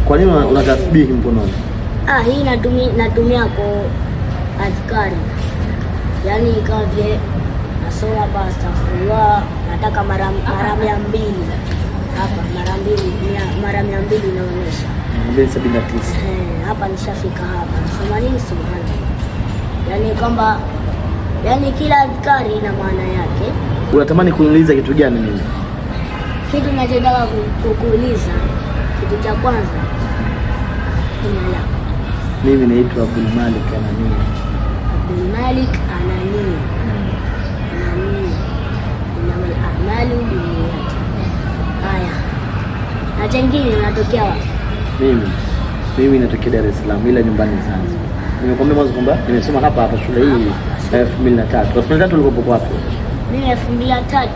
Kwa nini una tasbihi mkononi? Hii natumia kwa azkari. Yaani kama vile nasoma hapa astaghfirullah, nataka mara 200 hapa, mara 200 inaonyesha 279. Hapa nishafika hapa. Nasoma nini? Subhanallah. Yaani kwamba kila azkari ina maana yake. Unatamani kuniuliza kitu gani mimi? Kitu ninachotaka kukuuliza, kitu cha kwanza, jina lako. Mimi naitwa Abdul Malik Anania. Abdul Malik Anania. Anania. Innamal a'malu binniyat. Haya. Na chengine unatokea wapi? Mimi natokea Dar es Salaam, ila nyumbani Zanzibar. Nimekwambia mwanzo kwamba nimesoma hapa shule hii 2003. 2003 ulikopo wapi? Mimi 2003.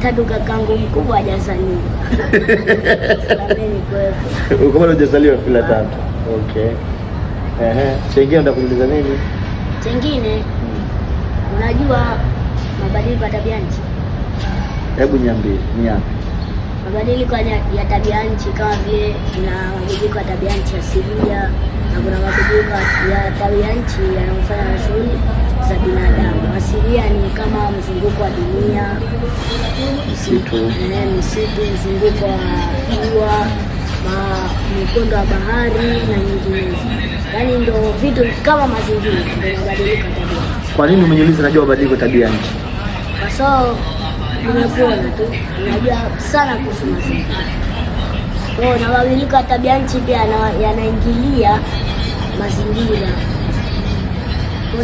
2003 kakangu mkubwa hajazaliwa. Mimi kwepo. Uko bado hujazaliwa 2003. Okay. Chengine unataka kuuliza nini? Chengine unajua mabadiliko ya tabia nchi? Hebu niambie, ni yapi? Mabadiliko ya tabia nchi kama vile kuna mabadiliko ya tabia nchi asilia na kuna mabadiliko ya tabia nchi yanayofanya na shughuli za binadamu. Asilia ni kama mzunguko wa dunia, misitu, mzunguko wa jua, mikondo ya bahari na nyinginezo. Yaani ndio vitu kama mazingira ndio mabadiliko ya tabia. Kwa nini umeniuliza najua mabadiliko ya tabia nchi? Kwa sababu nimekuona tu, najua sana kuhusu mazingira. Na mabadiliko ya tabia nchi pia yanaingilia mazingira.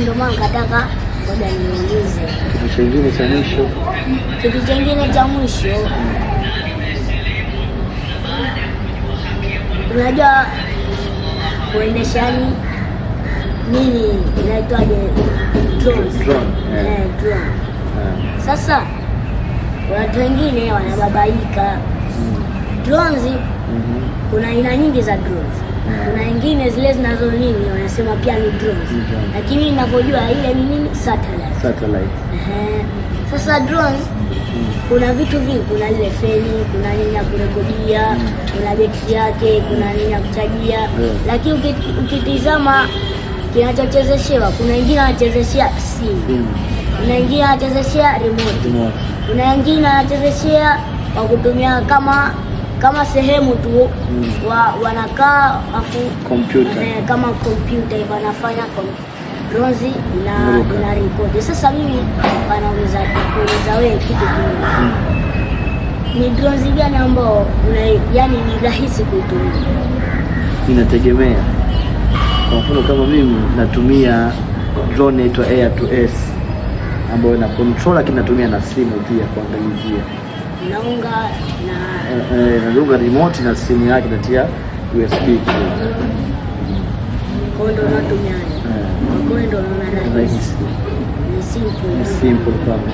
Ndio maana nataka ngoja niulize. Kitu kingine cha mwisho. Unajua kuendesha nini inaitwaje? Drone. Sasa watu wengine wanababaika. Drones kuna aina nyingi za drones. Kuna nyingine zile zinazo nini wanasema pia ni drones. Lakini ninavyojua ile ni nini? Satellite. Sasa drones kuna vitu vingi, kuna ile feni, kuna nini ya kurekodia, kuna betri yake, kuna nini ya kuchajia. Lakini ukitizama kinachochezeshewa, kuna wengine wanachezeshea simu. Kuna wengine wanachezeshea remote. Kuna wengine wanachezeshea kwa kutumia kama sehemu tu wanakaa afu computer. Kama computer hivyo wanafanya drones na record. Sasa mimi wanauliza wewe kitu kingine. Ni drones gani ambao yani ni rahisi kuitumia? Inategemea. Kwa mfano kama mimi natumia drone inaitwa Air to S ambayo ina controller, kinatumia na simu pia kuangalizia. Naunga remote na simu yake natia USB. Kondo natumia. Kondo na rahisi. Ni simple kama